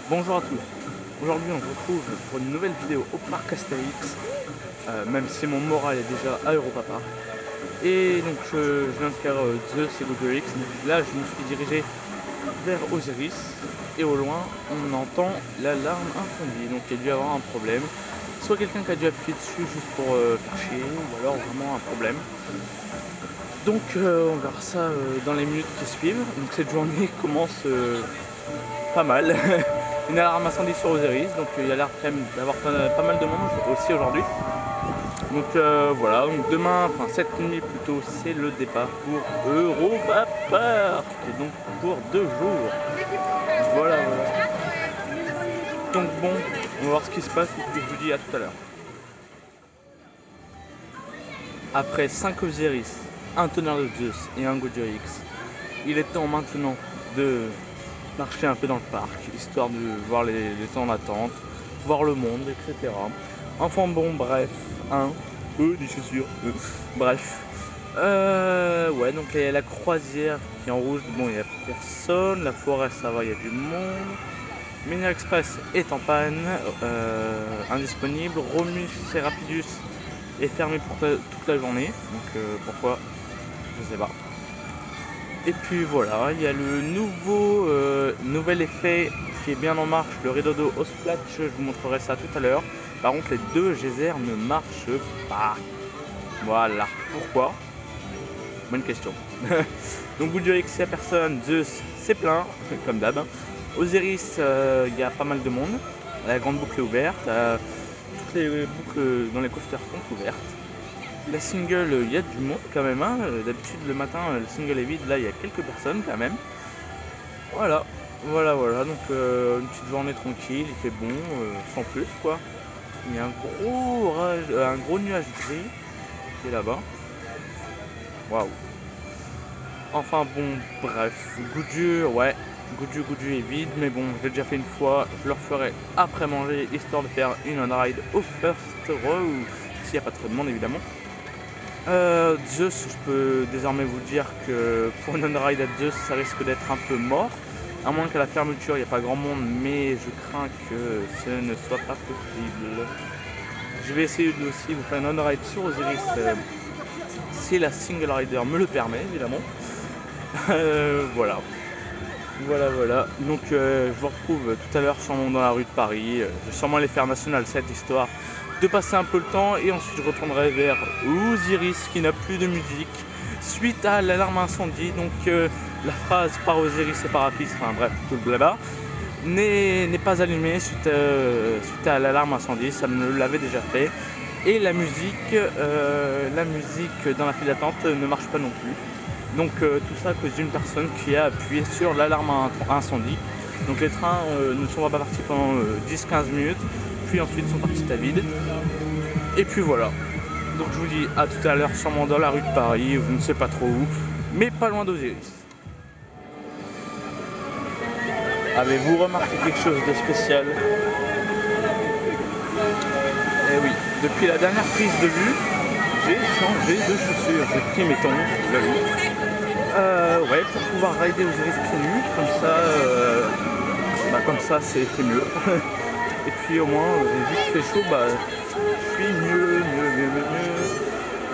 Bonjour à tous, aujourd'hui on se retrouve pour une nouvelle vidéo au parc Astérix, même si mon moral est déjà à Europa Park. Et donc je viens de faire Zeus et Googlex, donc là je me suis dirigé vers Osiris et au loin on entend l'alarme incendie, donc il y a dû y avoir un problème. Soit quelqu'un qui a dû appuyer dessus juste pour faire chier, ou alors vraiment un problème. Donc on verra ça dans les minutes qui suivent. Donc cette journée commence pas mal. Une alarme incendie sur Osiris, donc il y a l'air quand même d'avoir pas mal de monde aussi aujourd'hui. Donc voilà, donc demain, enfin cette nuit plutôt, c'est le départ pour Europa Park, et donc pour 2 jours. Voilà, voilà. Donc bon, on va voir ce qui se passe et puis je vous dis à tout à l'heure. Après 5 Osiris, un tonnerre de Zeus et un Gojo-X, il est temps maintenant de marcher un peu dans le parc, histoire de voir les temps d'attente, voir le monde, etc. Enfin bon, bref, des chaussures, bref. Ouais, donc il y a la croisière qui est en rouge, bon, il n'y a personne, la forêt ça va, il y a du monde. Minier Express est en panne, indisponible. Romus et Rapidus est fermé pour toute la journée, donc pourquoi, je sais pas. Et puis voilà, il y a le nouvel effet qui est bien en marche, le rideau d'eau au splash, je vous montrerai ça tout à l'heure. Par contre les deux geysers ne marchent pas. Voilà, pourquoi? Bonne question. Donc Gojo-X, il n'y a personne, Zeus c'est plein, comme d'hab. Osiris, il y a pas mal de monde, la grande boucle est ouverte, toutes les boucles dans les coasters sont ouvertes. La single, il y a du monde quand même, hein. D'habitude le matin le single est vide, là il y a quelques personnes quand même. Voilà, donc une petite journée tranquille, il fait bon, sans plus quoi. Il y a un gros nuage gris qui est là-bas. Waouh. Enfin bon, bref, Goodieu, ouais, Goodieu est vide, mais bon, j'ai déjà fait une fois, je le referai après manger, histoire de faire une on-ride au first row, s'il n'y a pas trop de monde évidemment. Zeus, je peux désormais vous dire que pour une on-ride à Zeus, ça risque d'être un peu mort. À moins qu'à la fermeture, il n'y a pas grand monde, mais je crains que ce ne soit pas possible. Je vais essayer aussi de faire une on-ride sur Osiris, si la single rider me le permet, évidemment. Voilà. Donc je vous retrouve tout à l'heure sûrement dans la rue de Paris. Je vais sûrement aller faire National 7 histoire de passer un peu le temps et ensuite je retournerai vers Osiris qui n'a plus de musique suite à l'alarme incendie. Donc la phrase par Osiris et par Apis, enfin bref, tout le blabla, n'est pas allumée suite à l'alarme incendie, ça me l'avait déjà fait. Et la musique dans la file d'attente ne marche pas non plus. Donc tout ça à cause d'une personne qui a appuyé sur l'alarme incendie. Donc les trains ne sont pas partis pendant 10-15 minutes, puis ensuite sont partis à vide. Et puis voilà. Donc je vous dis à tout à l'heure, sûrement dans la rue de Paris, je ne sais pas trop où, mais pas loin d'Osiris. Avez-vous remarqué quelque chose de spécial? Eh oui, depuis la dernière prise de vue, j'ai changé de chaussures. J'ai pris mes tongs, ouais, pour pouvoir rider Osiris pieds nus, comme ça c'est mieux. Et puis au moins, vu qu'il fait chaud, je suis mieux.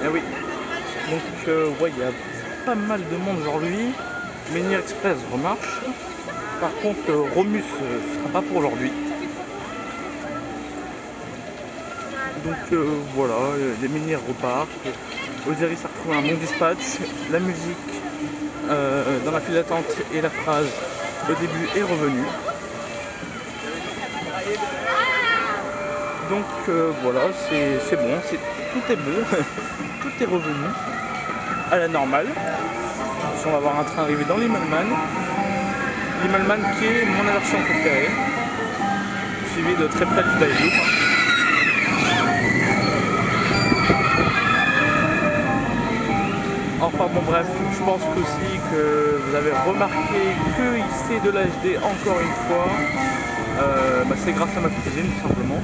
Eh oui, donc ouais, il y a pas mal de monde aujourd'hui. Minier Express remarche. Par contre, Romus ne sera pas pour aujourd'hui. Donc voilà, les minières repartent. Osiris a retrouvé un bon dispatch. La musique dans la file d'attente et la phrase au début est revenue. Donc voilà, c'est bon, tout est bon, tout est revenu à la normale. On va avoir un train arrivé dans l'Immelmann. L'Immelmann qui est mon aversion préférée, suivi de très près du Daily. Enfin bon bref, je pense aussi que vous avez remarqué qu'il c'est de l'HD encore une fois. C'est grâce à ma cousine tout simplement.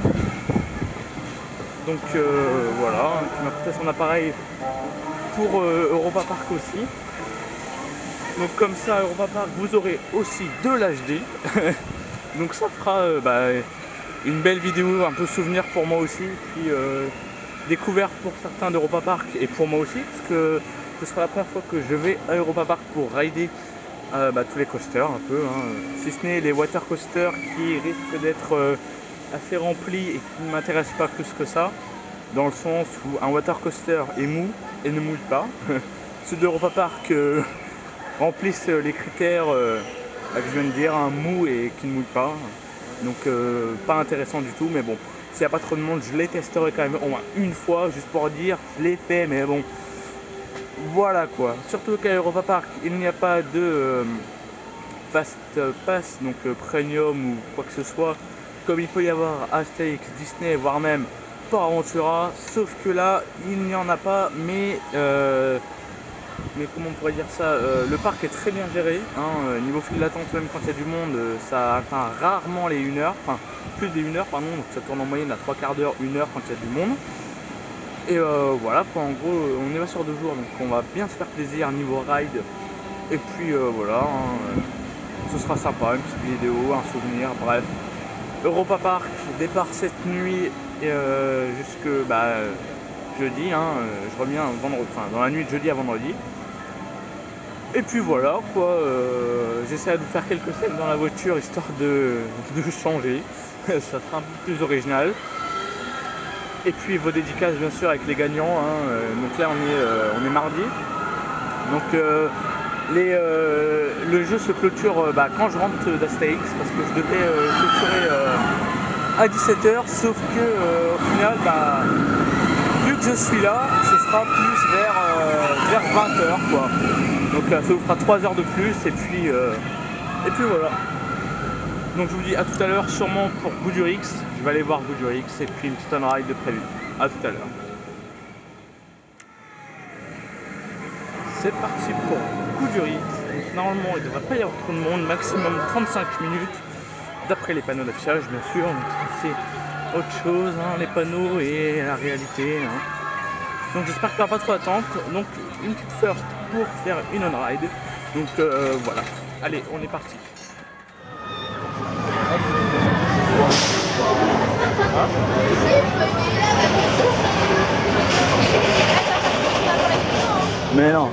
Donc voilà, qui m'a prêté son appareil pour Europa Park aussi. Donc comme ça, Europa Park, vous aurez aussi de l'HD. Donc ça fera une belle vidéo, un peu souvenir pour moi aussi, puis découverte pour certains d'Europa Park et pour moi aussi, parce que ce sera la première fois que je vais à Europa Park pour rider tous les coasters un peu, hein. Si ce n'est les water coasters qui risquent d'être assez remplis et qui ne m'intéressent pas plus que ça, dans le sens où un water coaster est mou et ne mouille pas. Ceux d'Europa Park remplissent les critères que je viens de dire, un mou et qui ne mouille pas. Donc pas intéressant du tout, mais bon, s'il n'y a pas trop de monde, je les testerai quand même au moins une fois, juste pour dire, je l'ai fait, mais bon, voilà quoi. Surtout qu'à Europa Park, il n'y a pas de Fast Pass, donc Premium ou quoi que ce soit, comme il peut y avoir à Astérix, Disney, voire même Port Aventura, sauf que là, il n'y en a pas, mais comment on pourrait dire ça, le parc est très bien géré, hein, niveau file d'attente, même quand il y a du monde, ça atteint rarement les 1 heure, enfin plus des 1 heure pardon, donc ça tourne en moyenne à 3/4 d'heure, 1 heure quand il y a du monde. Et voilà quoi, en gros on y va sur 2 jours, donc on va bien se faire plaisir niveau ride. Et puis voilà, hein, ce sera sympa, une petite vidéo, un souvenir, bref. Europa Park, départ cette nuit jusque jeudi, hein, je reviens vendredi, enfin dans la nuit de jeudi à vendredi. Et puis voilà quoi, j'essaie de faire quelques scènes dans la voiture histoire de changer, ça sera un peu plus original. Et puis vos dédicaces bien sûr avec les gagnants, hein. Donc là on est mardi. Donc le jeu se clôture quand je rentre d'Astérix, parce que je devais clôturer à 17 h, sauf que au final vu que je suis là, ce sera plus vers 20 h quoi. Donc ça vous fera 3 heures de plus et puis voilà. Donc je vous dis à tout à l'heure, sûrement pour Goudurix. Je vais aller voir Goudurix et puis une petite on-ride de prévu. A tout à l'heure. C'est parti pour Goudurix. Normalement il ne devrait pas y avoir trop de monde, maximum 35 minutes. D'après les panneaux d'affichage bien sûr. C'est autre chose, hein, les panneaux et la réalité. Hein. Donc j'espère qu'il n'y aura pas trop d'attente. Donc une petite first pour faire une on-ride. Donc voilà. Allez, on est parti. Mais non.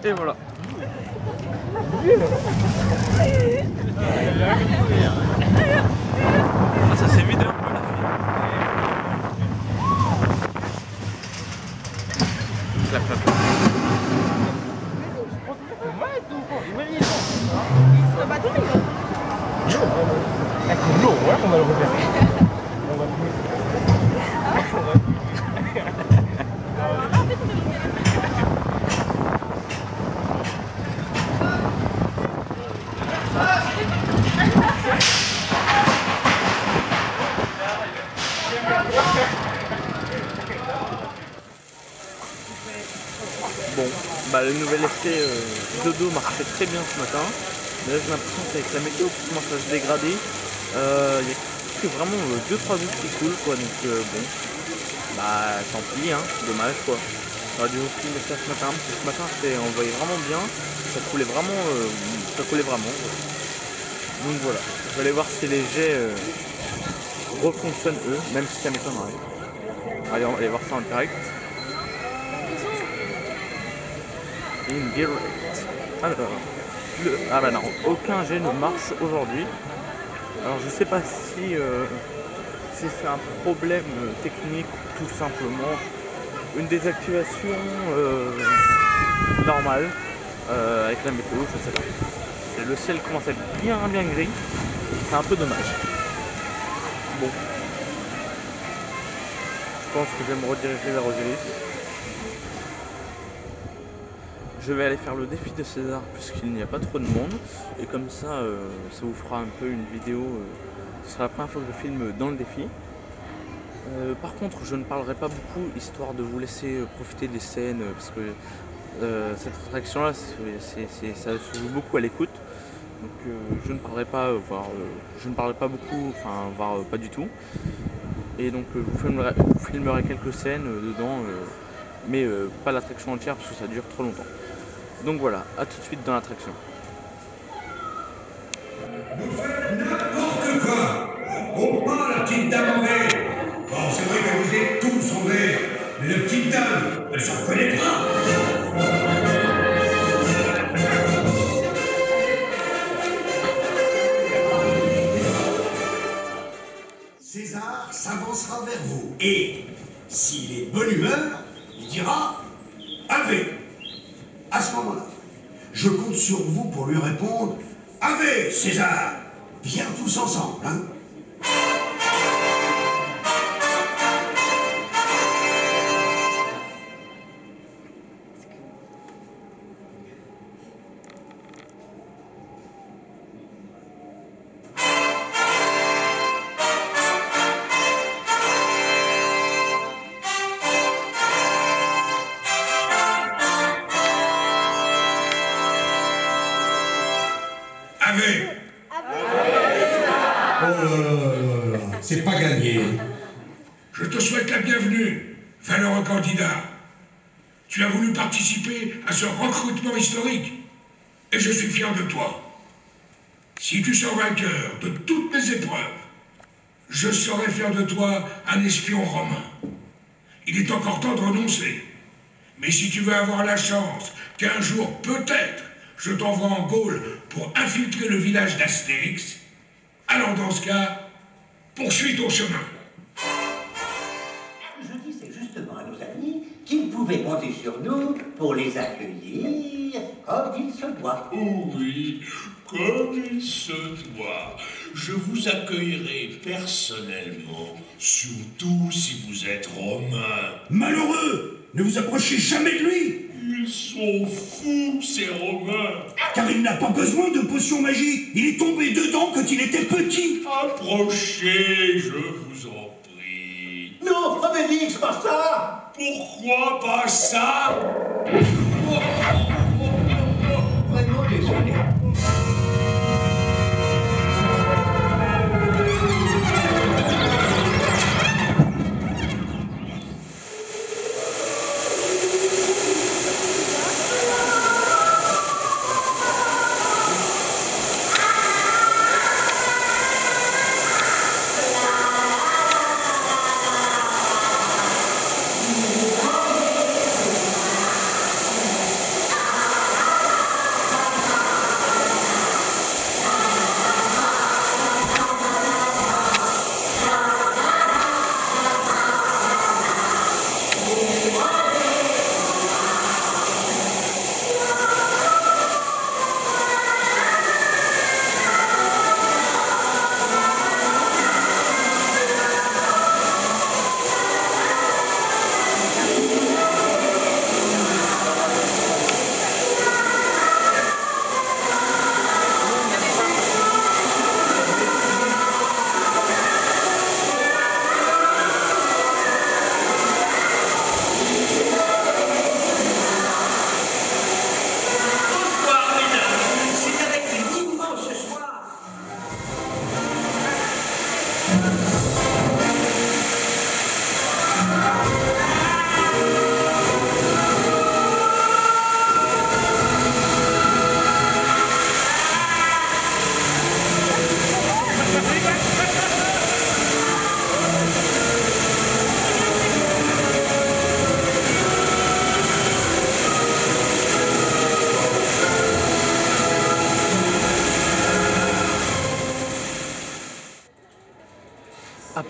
Et voilà. Ah, ça s'est vidé un peu là. Clap, clap. C'est lourd, ouais, on va le refaire. Bon, bah le nouvel effet dodo marchait très bien ce matin. Mais là j'ai l'impression qu'avec la météo qui commence à se dégrader, il n'y a que vraiment 2-3 gouttes qui coulent quoi, donc bon, bah tant pis, hein, dommage quoi. J'aurais dû vous filmer ça ce matin, parce que ce matin on le voyait vraiment bien, ça coulait vraiment, ouais. Donc voilà, je vais aller voir si les jets refonctionnent eux, même si ça m'étonnerait. Allez, on va aller voir ça en direct. In direct. Alors, ah bah non, aucun jet ne marche aujourd'hui. Alors je sais pas si c'est un problème technique ou tout simplement une désactivation normale avec la météo, je sais pas. Et le ciel commence à être bien gris, c'est un peu dommage. Bon, je pense que je vais me rediriger vers Osiris. Je vais aller faire le défi de César puisqu'il n'y a pas trop de monde. Et comme ça, ça vous fera un peu une vidéo. Ce sera la première fois que je filme dans le défi. Par contre, je ne parlerai pas beaucoup, histoire de vous laisser profiter des scènes, parce que cette attraction-là, ça se joue beaucoup à l'écoute. Donc je ne parlerai pas, je ne parlerai pas beaucoup, enfin voire pas du tout. Et donc je vous filmerai quelques scènes dedans, mais pas l'attraction entière parce que ça dure trop longtemps. Donc voilà, à tout de suite dans l'attraction. Vous faites n'importe quoi. On prend la petite dame en vert. Bon, c'est vrai que vous êtes tous en vert, mais la petite dame, elle s'en reconnaît pas. César s'avancera vers vous et, s'il est de bonne humeur, il dira « Ave ». À ce moment-là, je compte sur vous pour lui répondre « Ave, César !» Bien tous ensemble, hein. Oh là là là, c'est pas gagné. Je te souhaite la bienvenue, valeureux candidat. Tu as voulu participer à ce recrutement historique, et je suis fier de toi. Si tu sors vainqueur de toutes les épreuves, je saurai faire de toi un espion romain. Il est encore temps de renoncer. Mais si tu veux avoir la chance qu'un jour, peut-être, je t'envoie en Gaule pour infiltrer le village d'Astérix, alors dans ce cas, poursuis ton chemin. Je disais justement à nos amis qu'ils pouvaient compter sur nous pour les accueillir comme il se doit. Oh oui, comme il se doit. Je vous accueillerai personnellement, surtout si vous êtes romain. Malheureux, ne vous approchez jamais de lui. Ils sont fous, ces Romains. Car il n'a pas besoin de potions magiques. Il est tombé dedans quand il était petit. Approchez, je vous en prie. Non, Obélix, pas ça! Pourquoi pas ça? Vraiment désolé.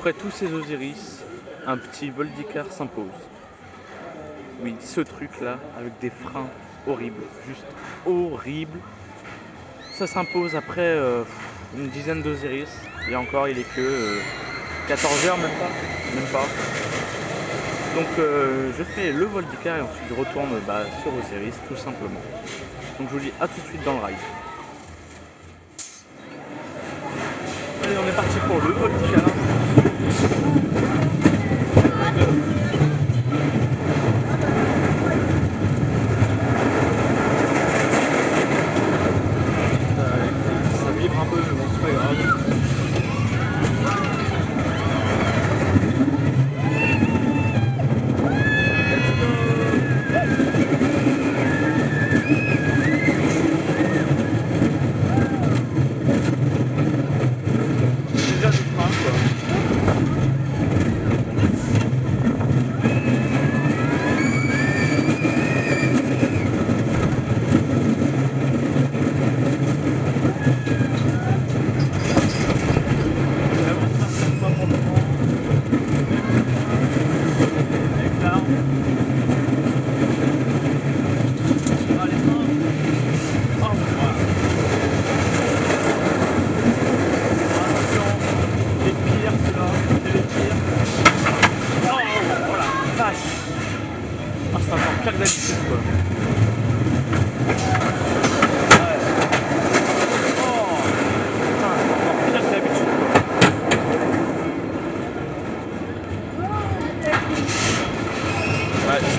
Après tous ces Osiris, un petit Voldicar s'impose. Oui, ce truc là, avec des freins horribles, juste horribles. Ça s'impose après une dizaine d'Osiris. Et encore, il est que 14h, même pas. Donc je fais le Voldicar et ensuite je retourne sur Osiris, tout simplement. Donc je vous dis à tout de suite dans le ride. Allez, on est parti pour le Voldicar. Ça vibre un peu, mais bon, c'est pas grave.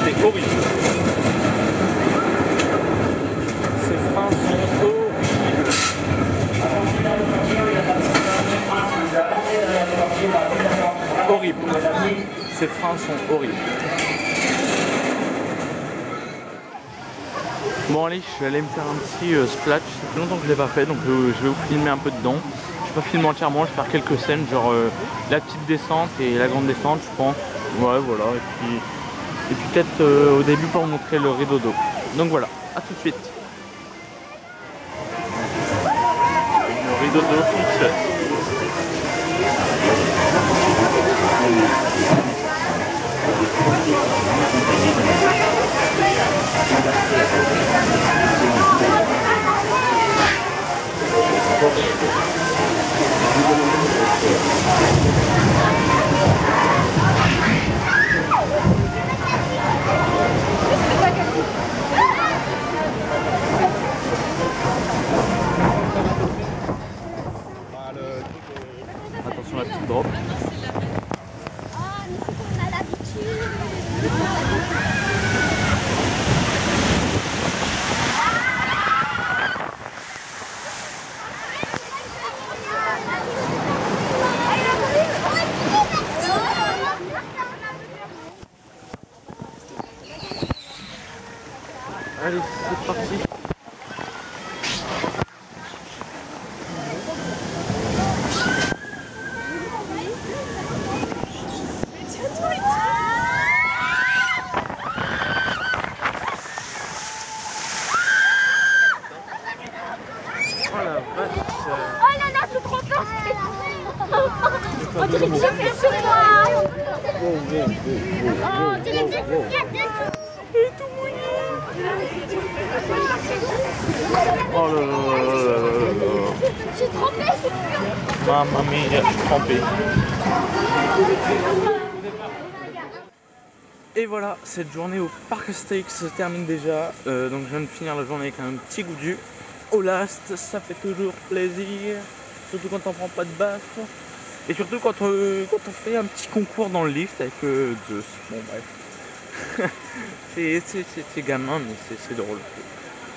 C'était horrible. Ces freins sont horribles. Ces freins sont horribles. Bon allez, je vais aller me faire un petit splash. Ça fait longtemps que je l'ai pas fait, donc je vais vous filmer un peu dedans. Je vais pas filmer entièrement, je vais faire quelques scènes, genre la petite descente et la grande descente, je pense. Ouais, voilà. Et puis peut-être au début pour vous montrer le rideau d'eau. Donc voilà, à tout de suite. Le rideau d'eau fonctionne. Attention à la petite drop. Ah, mais c'est qu'on a l'habitude. Allez, c'est parti. Oh la vache. Oh là là, c'est trop fort. On dirait que j'ai fait sur moi. Oh, on dirait que j'ai fait. Tout mouillé. Oh là là là là là. J'ai trempé, c'est plus. Mamma mia, je suis trempé. Et voilà, cette journée au Parc Astérix se termine déjà. Donc je viens de finir la journée avec un petit goût du au last, ça fait toujours plaisir. Surtout quand on prend pas de baffe. Et surtout quand on fait un petit concours dans le lift avec Zeus. Bon bref. c'est gamin mais c'est drôle.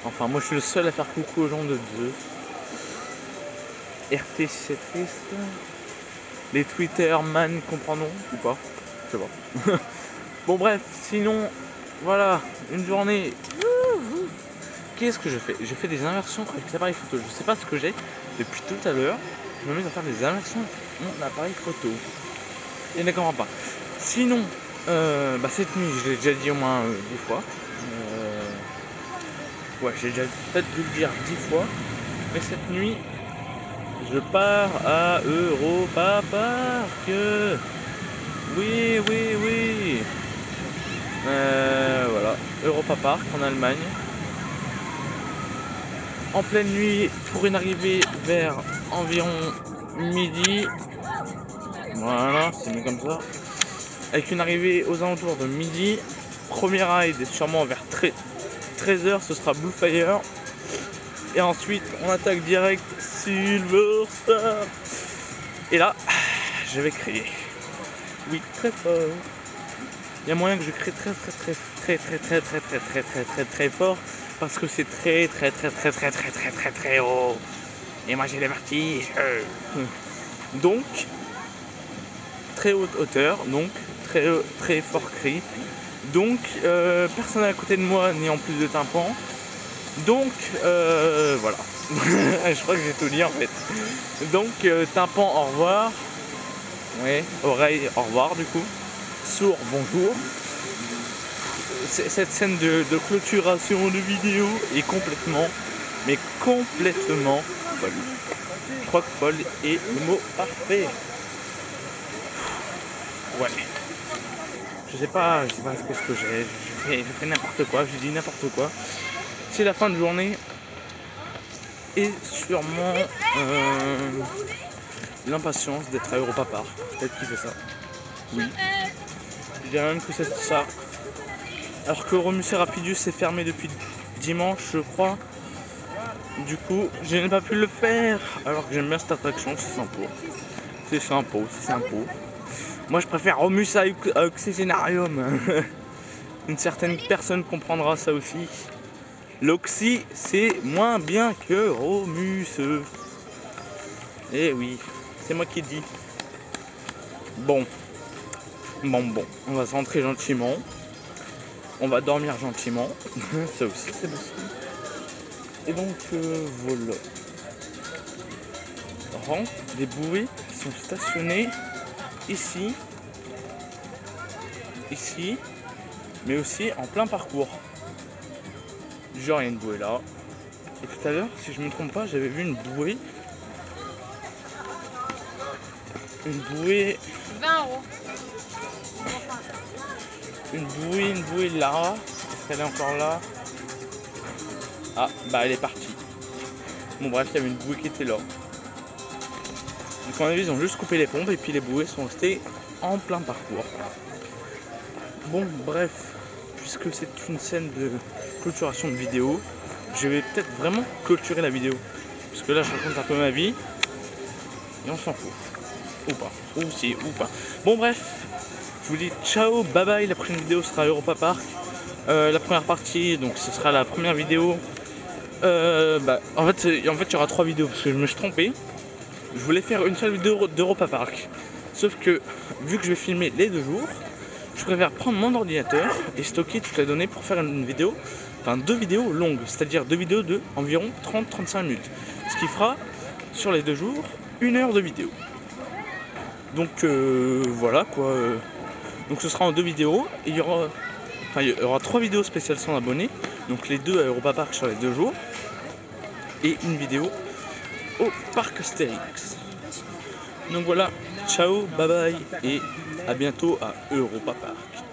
Enfin moi je suis le seul à faire coucou aux gens de Zeus. RT si c'est triste. Les Twitterman comprendront ou pas. Je sais pas. Bon bref, sinon voilà, une journée. Qu'est-ce que je fais? Je fais des inversions avec l'appareil photo. Je sais pas ce que j'ai depuis tout à l'heure. Je me mets à faire des inversions avec mon appareil photo. Et ne comprends pas. Sinon, cette nuit, je l'ai déjà dit au moins 10 fois. Ouais, j'ai déjà peut-être dû le dire 10 fois. Mais cette nuit, Je pars à Europa Park. Oui, oui, oui. Voilà, Europa Park en Allemagne. En pleine nuit pour une arrivée vers environ midi. Voilà, c'est mieux comme ça. Avec une arrivée aux alentours de midi. Premier ride sûrement vers 13h, ce sera Blue Fire. Et ensuite on attaque direct Silver Star. Et là, je vais créer. Oui, très fort. Il y a moyen que je crée très fort. Parce que c'est très haut. Et moi j'ai les vertiges. Donc, très haute hauteur. Donc, très fort cri. Donc, personne à côté de moi n'ayant plus de tympan. Donc, voilà. Je crois que j'ai tout dit en fait. Donc, tympan, au revoir. Oui, oreille, au revoir du coup. Sourd, bonjour. Cette scène de clôturation de vidéo est complètement folle. Je crois que folle est le mot parfait. Ouais. Je sais pas ce que j'ai fait n'importe quoi, j'ai dit n'importe quoi. C'est la fin de journée et sûrement l'impatience d'être à Europa Park. Peut-être qu'il fait ça. Oui. Je dirais même que c'est ça. Alors que Romusée Rapidus est fermé depuis dimanche, je crois. Du coup, je n'ai pas pu le faire. Alors que j'aime bien cette attraction, c'est sympa. C'est sympa. Moi, je préfère Romus à Oxygénarium. Une certaine personne comprendra ça aussi. L'Oxy, c'est moins bien que Romus. Eh oui, c'est moi qui le dis. Bon, on va se rentrer gentiment. On va dormir gentiment. Ça aussi, c'est possible. Et donc, voilà. Rampe, des bouées sont stationnées ici, mais aussi en plein parcours. Genre, il y a une bouée là. Et tout à l'heure, si je me trompe pas, j'avais vu une bouée. Une bouée. 20 €. Une bouée là. Est-ce qu'elle est encore là? Ah, bah elle est partie. Bon bref, il y avait une bouée qui était là. Donc à mon avis, ils ont juste coupé les pompes et puis les bouées sont restées en plein parcours. Bon bref, puisque c'est une scène de clôturation de vidéo, je vais peut-être vraiment clôturer la vidéo. Parce que là, je raconte un peu ma vie et on s'en fout. Ou pas, ou si, ou pas. Bon bref, je vous dis ciao, bye bye. La prochaine vidéo sera à Europa Park. La première partie, donc ce sera la première vidéo. En fait, il y aura 3 vidéos parce que je me suis trompé. Je voulais faire une seule vidéo d'Europa Park. Sauf que, vu que je vais filmer les 2 jours, je préfère prendre mon ordinateur et stocker toutes les données pour faire une vidéo, enfin 2 vidéos longues, c'est-à-dire 2 vidéos de environ 30-35 minutes. Ce qui fera, sur les 2 jours, 1 heure de vidéo. Donc voilà quoi. Donc ce sera en 2 vidéos. Et il y aura 3 vidéos spéciales sans abonnés. Donc les 2 à Europa Park sur les 2 jours. Et une vidéo au parc Astérix. Donc voilà, ciao, bye bye et à bientôt à Europa Park.